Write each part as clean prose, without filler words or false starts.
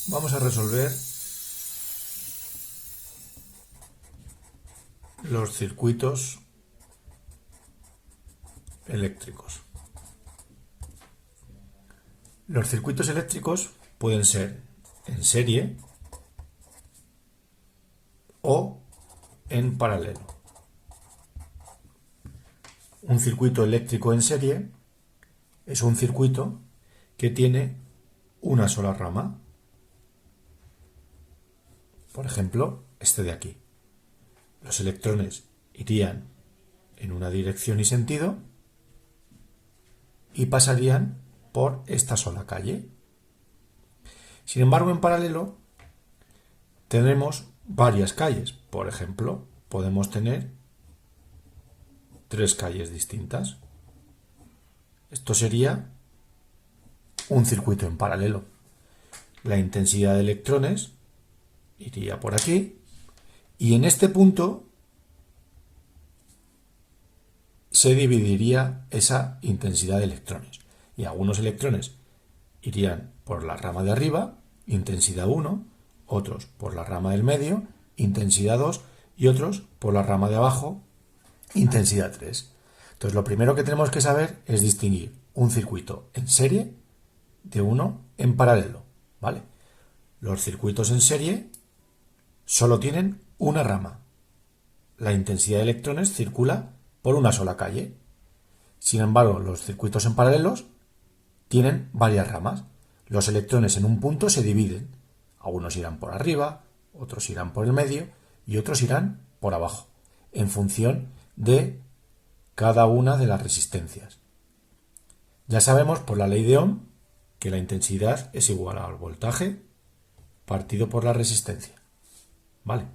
Vamos a resolver los circuitos eléctricos. Los circuitos eléctricos pueden ser en serie o en paralelo. Un circuito eléctrico en serie es un circuito que tiene una sola rama. Por ejemplo, este de aquí. Los electrones irían en una dirección y sentido y pasarían por esta sola calle. Sin embargo, en paralelo tenemos varias calles. Por ejemplo, podemos tener 3 calles distintas. Esto sería un circuito en paralelo. La intensidad de electrones iría por aquí y en este punto se dividiría esa intensidad de electrones. Y algunos electrones irían por la rama de arriba, intensidad 1, otros por la rama del medio, intensidad 2, y otros por la rama de abajo, intensidad 3. Entonces, lo primero que tenemos que saber es distinguir un circuito en serie de uno en paralelo, ¿vale? Los circuitos en serie solo tienen una rama. La intensidad de electrones circula por una sola calle. Sin embargo, los circuitos en paralelos tienen varias ramas. Los electrones en un punto se dividen. Algunos irán por arriba, otros irán por el medio y otros irán por abajo, en función de cada una de las resistencias. Ya sabemos por la ley de Ohm que la intensidad es igual al voltaje partido por la resistencia. ¿Vale?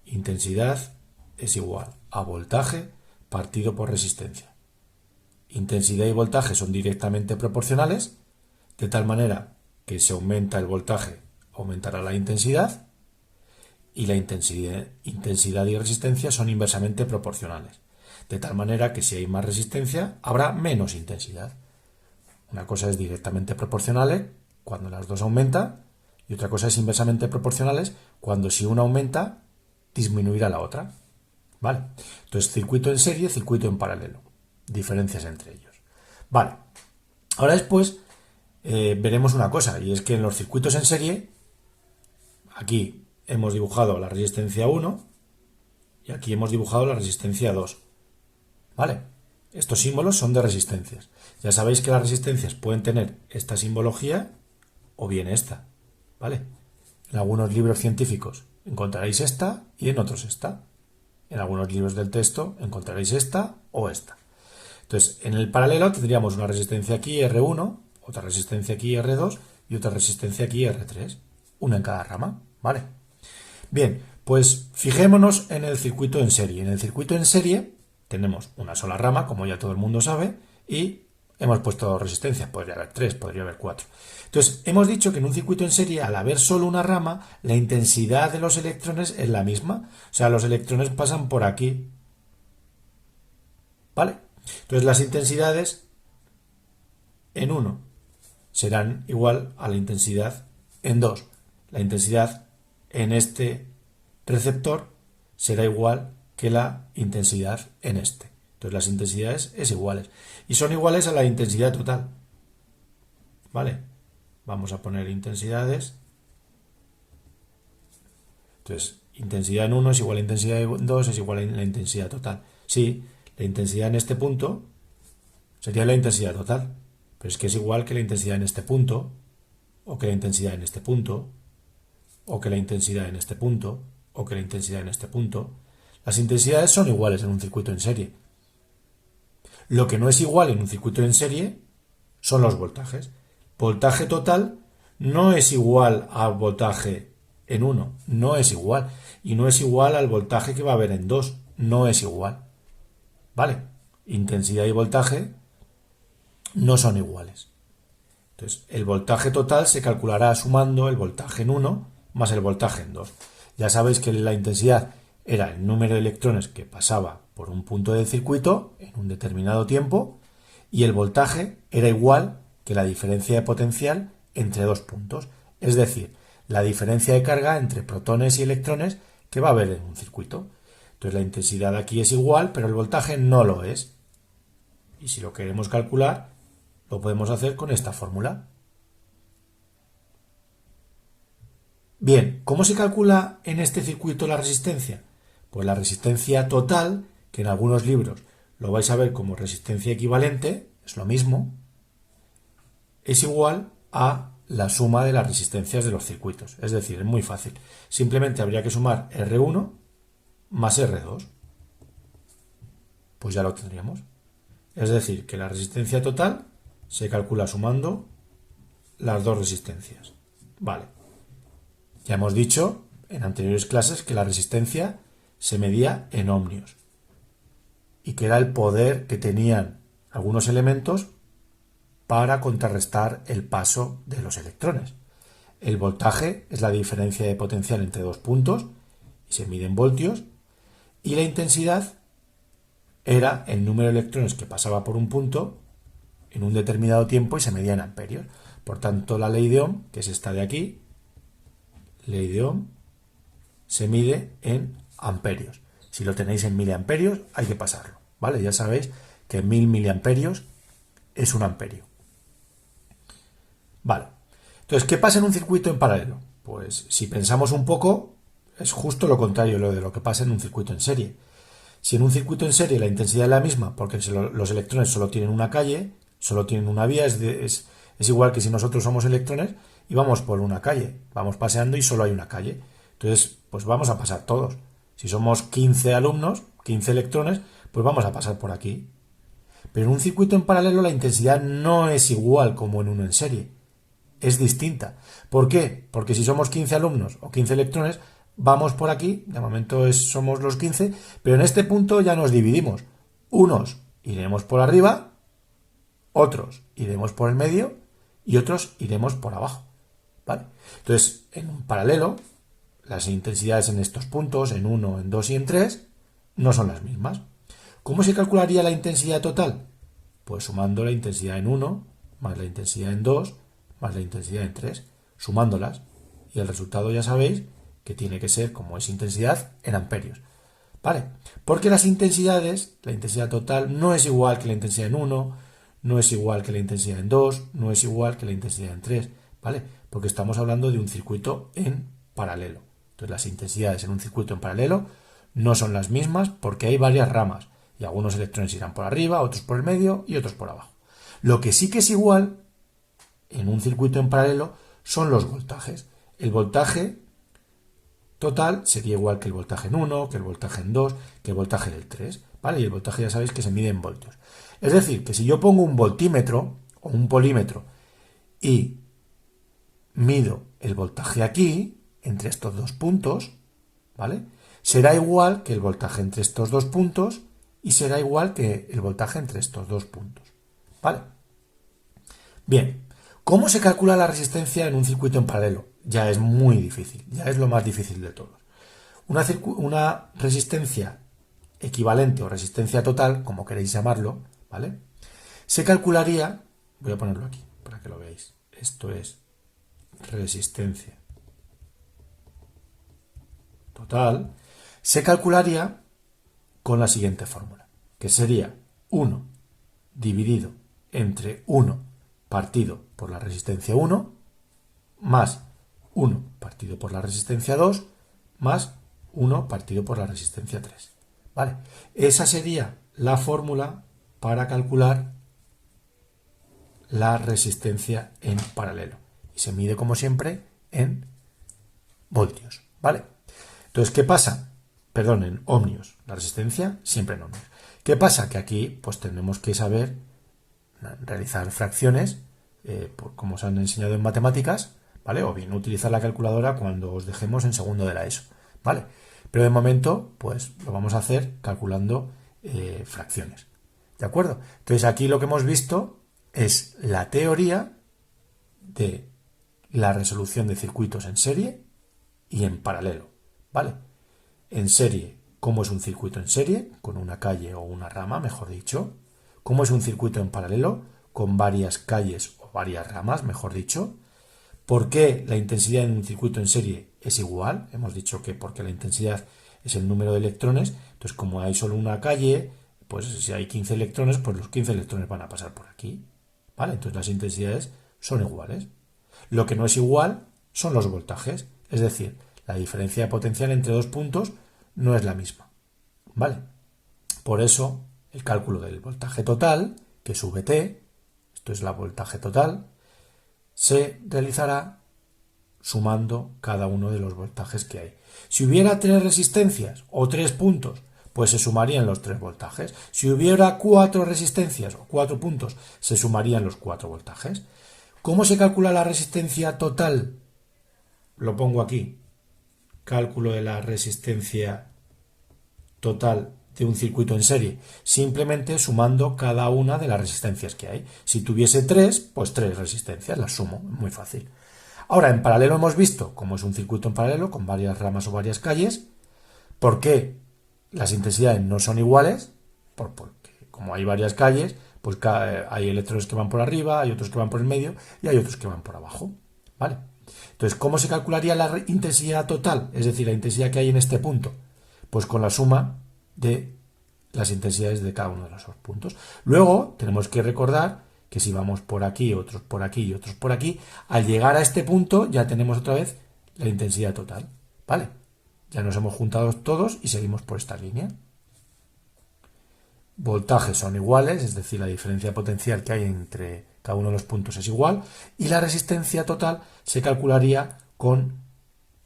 Intensidad es igual a voltaje partido por resistencia. Intensidad y voltaje son directamente proporcionales, de tal manera que si aumenta el voltaje, aumentará la intensidad, y la intensidad y resistencia son inversamente proporcionales, de tal manera que si hay más resistencia, habrá menos intensidad. Una cosa es directamente proporcional cuando las dos aumentan, y otra cosa es inversamente proporcionales cuando si una aumenta, disminuirá la otra. ¿Vale? Entonces, circuito en serie, circuito en paralelo. Diferencias entre ellos. Vale. Ahora después veremos una cosa, y es que en los circuitos en serie, aquí hemos dibujado la resistencia 1 y aquí hemos dibujado la resistencia 2. ¿Vale? Estos símbolos son de resistencias. Ya sabéis que las resistencias pueden tener esta simbología o bien esta. ¿Vale? En algunos libros científicos encontraréis esta y en otros esta. En algunos libros del texto encontraréis esta o esta. Entonces, en el paralelo tendríamos una resistencia aquí R1, otra resistencia aquí R2 y otra resistencia aquí R3. Una en cada rama. ¿Vale? Bien, pues fijémonos en el circuito en serie. En el circuito en serie tenemos una sola rama, como ya todo el mundo sabe, y hemos puesto resistencias. Podría haber 3, podría haber 4. Entonces, hemos dicho que en un circuito en serie, al haber solo una rama, la intensidad de los electrones es la misma. O sea, los electrones pasan por aquí. ¿Vale? Entonces, las intensidades en 1 serán igual a la intensidad en 2. La intensidad en este receptor será igual que la intensidad en este. Entonces las intensidades es iguales. Y son iguales a la intensidad total. ¿Vale? Vamos a poner intensidades. Entonces, intensidad en 1 es igual a intensidad en 2 es igual a la intensidad total. Sí, la intensidad en este punto sería la intensidad total. Pero es que es igual que la intensidad en este punto, o que la intensidad en este punto, o que la intensidad en este punto, o que la intensidad en este punto. Las intensidades son iguales en un circuito en serie. Lo que no es igual en un circuito en serie son los voltajes. Voltaje total no es igual al voltaje en 1, no es igual. Y no es igual al voltaje que va a haber en 2, no es igual. ¿Vale? Intensidad y voltaje no son iguales. Entonces, el voltaje total se calculará sumando el voltaje en 1 más el voltaje en 2. Ya sabéis que la intensidad era el número de electrones que pasaba por un punto del circuito en un determinado tiempo y el voltaje era igual que la diferencia de potencial entre dos puntos. Es decir, la diferencia de carga entre protones y electrones que va a haber en un circuito. Entonces la intensidad aquí es igual, pero el voltaje no lo es. Y si lo queremos calcular, lo podemos hacer con esta fórmula. Bien, ¿cómo se calcula en este circuito la resistencia? Pues la resistencia total, que en algunos libros lo vais a ver como resistencia equivalente, es lo mismo, es igual a la suma de las resistencias de los circuitos. Es decir, es muy fácil. Simplemente habría que sumar R1 más R2. Pues ya lo tendríamos. Es decir, que la resistencia total se calcula sumando las dos resistencias. Vale. Ya hemos dicho en anteriores clases que la resistencia se medía en ohmios y que era el poder que tenían algunos elementos para contrarrestar el paso de los electrones. El voltaje es la diferencia de potencial entre dos puntos y se mide en voltios, y la intensidad era el número de electrones que pasaba por un punto en un determinado tiempo y se medía en amperios. Por tanto, la ley de Ohm, que es esta de aquí, ley de Ohm, se mide en amperios. Si lo tenéis en miliamperios, hay que pasarlo, ¿vale? Ya sabéis que 1000 miliamperios es un amperio. Vale. Entonces, ¿qué pasa en un circuito en paralelo? Pues si pensamos un poco, es justo lo contrario de lo que pasa en un circuito en serie. Si en un circuito en serie la intensidad es la misma, porque los electrones solo tienen una calle, solo tienen una vía, es igual que si nosotros somos electrones y vamos por una calle, vamos paseando y solo hay una calle. Entonces, pues vamos a pasar todos. Si somos 15 alumnos, 15 electrones, pues vamos a pasar por aquí. Pero en un circuito en paralelo la intensidad no es igual como en uno en serie. Es distinta. ¿Por qué? Porque si somos 15 alumnos o 15 electrones, vamos por aquí, de momento somos los 15, pero en este punto ya nos dividimos. Unos iremos por arriba, otros iremos por el medio y otros iremos por abajo. ¿Vale? Entonces, en un paralelo, las intensidades en estos puntos, en 1, en 2 y en 3, no son las mismas. ¿Cómo se calcularía la intensidad total? Pues sumando la intensidad en 1 más la intensidad en 2 más la intensidad en 3, sumándolas, y el resultado ya sabéis que tiene que ser, como es intensidad, en amperios. ¿Vale? Porque las intensidades, la intensidad total no es igual que la intensidad en 1, no es igual que la intensidad en 2, no es igual que la intensidad en 3, ¿vale? Porque estamos hablando de un circuito en paralelo. Entonces las intensidades en un circuito en paralelo no son las mismas porque hay varias ramas y algunos electrones irán por arriba, otros por el medio y otros por abajo. Lo que sí que es igual en un circuito en paralelo son los voltajes. El voltaje total sería igual que el voltaje en 1, que el voltaje en 2, que el voltaje del 3, ¿vale? Y el voltaje ya sabéis que se mide en voltios. Es decir, que si yo pongo un voltímetro o un polímetro y mido el voltaje aquí, entre estos dos puntos, ¿vale? Será igual que el voltaje entre estos dos puntos y será igual que el voltaje entre estos dos puntos, ¿vale? Bien, ¿cómo se calcula la resistencia en un circuito en paralelo? Ya es muy difícil, ya es lo más difícil de todo. Una resistencia equivalente o resistencia total, como queréis llamarlo, ¿vale? Se calcularía, voy a ponerlo aquí para que lo veáis. Esto es resistencia total. Se calcularía con la siguiente fórmula, que sería 1 dividido entre 1 partido por la resistencia 1 más 1 partido por la resistencia 2 más 1 partido por la resistencia 3. ¿Vale? Esa sería la fórmula para calcular la resistencia en paralelo. Y se mide, como siempre, en voltios. ¿Vale? Entonces, ¿qué pasa? Perdón, en ohmios. La resistencia siempre en ohmios. ¿Qué pasa? Que aquí pues tenemos que saber realizar fracciones, como os han enseñado en matemáticas, ¿vale? O bien utilizar la calculadora cuando os dejemos en segundo de la ESO, ¿vale? Pero de momento, pues lo vamos a hacer calculando fracciones, ¿de acuerdo? Entonces aquí lo que hemos visto es la teoría de la resolución de circuitos en serie y en paralelo, ¿vale? En serie, ¿cómo es un circuito en serie? Con una calle o una rama, mejor dicho. ¿Cómo es un circuito en paralelo? Con varias calles o varias ramas, mejor dicho. ¿Por qué la intensidad en un circuito en serie es igual? Hemos dicho que porque la intensidad es el número de electrones, entonces como hay solo una calle, pues si hay 15 electrones, pues los 15 electrones van a pasar por aquí, ¿vale? Entonces las intensidades son iguales. Lo que no es igual son los voltajes, es decir, la diferencia de potencial entre dos puntos no es la misma, ¿vale? Por eso el cálculo del voltaje total, que es VT, esto es la voltaje total, se realizará sumando cada uno de los voltajes que hay. Si hubiera 3 resistencias o 3 puntos, pues se sumarían los 3 voltajes. Si hubiera 4 resistencias o 4 puntos, se sumarían los 4 voltajes. ¿Cómo se calcula la resistencia total? Lo pongo aquí. Cálculo de la resistencia total de un circuito en serie, simplemente sumando cada una de las resistencias que hay. Si tuviese 3, pues 3 resistencias, las sumo, muy fácil. Ahora, en paralelo hemos visto, como es un circuito en paralelo, con varias ramas o varias calles, ¿por qué las intensidades no son iguales? Porque como hay varias calles, pues hay electrones que van por arriba, hay otros que van por el medio y hay otros que van por abajo, ¿vale? Entonces, ¿cómo se calcularía la intensidad total? Es decir, la intensidad que hay en este punto. Pues con la suma de las intensidades de cada uno de los dos puntos. Luego tenemos que recordar que si vamos por aquí, otros por aquí y otros por aquí, al llegar a este punto ya tenemos otra vez la intensidad total, ¿vale? Ya nos hemos juntado todos y seguimos por esta línea. Voltajes son iguales, es decir, la diferencia potencial que hay entre cada uno de los puntos es igual, y la resistencia total se calcularía con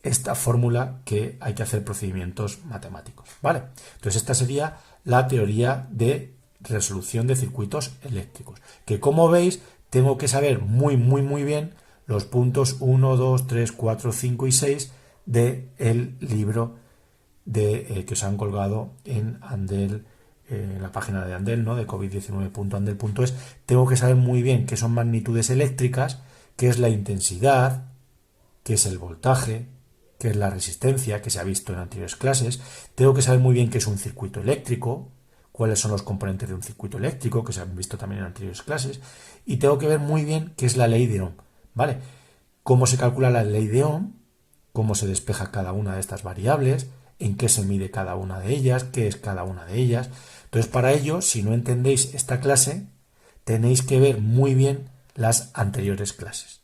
esta fórmula que hay que hacer procedimientos matemáticos, ¿vale? Entonces esta sería la teoría de resolución de circuitos eléctricos, que como veis tengo que saber muy bien los puntos 1, 2, 3, 4, 5 y 6 del libro que os han colgado en Andel, en la página de Andel, ¿no? De covid19.andel.es. Tengo que saber muy bien qué son magnitudes eléctricas, qué es la intensidad, qué es el voltaje, qué es la resistencia, que se ha visto en anteriores clases. Tengo que saber muy bien qué es un circuito eléctrico, cuáles son los componentes de un circuito eléctrico, que se han visto también en anteriores clases. Y tengo que ver muy bien qué es la ley de Ohm, ¿vale? Cómo se calcula la ley de Ohm, cómo se despeja cada una de estas variables, en qué se mide cada una de ellas, qué es cada una de ellas. Entonces, para ello, si no entendéis esta clase, tenéis que ver muy bien las anteriores clases.